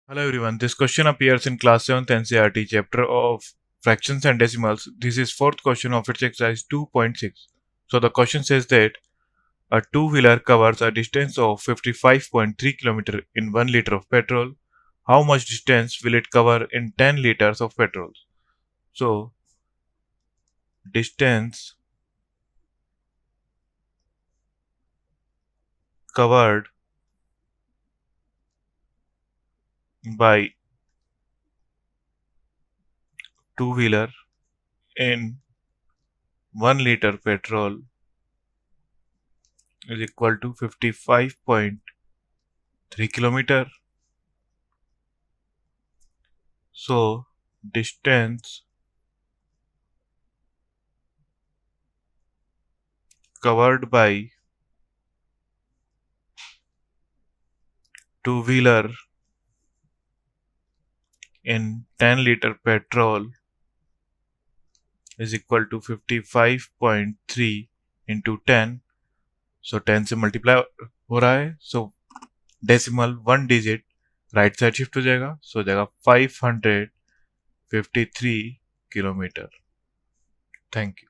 Hello everyone, this question appears in class 7th NCERT chapter of fractions and decimals. This is fourth question of its exercise 2.6. So the question says that a two-wheeler covers a distance of 55.3 km in 1 liter of petrol. How much distance will it cover in 10 liters of petrol? So distance covered by two-wheeler in 1 liter petrol is equal to 55.3 km. So distance covered by two-wheeler in 10-liter petrol is equal to 55.3 into 10. So 10 से multiply हो रहा है, सो decimal 1 digit right side shift हो जाएगा, सो हो जाएगा 553 kilometre. Thank you.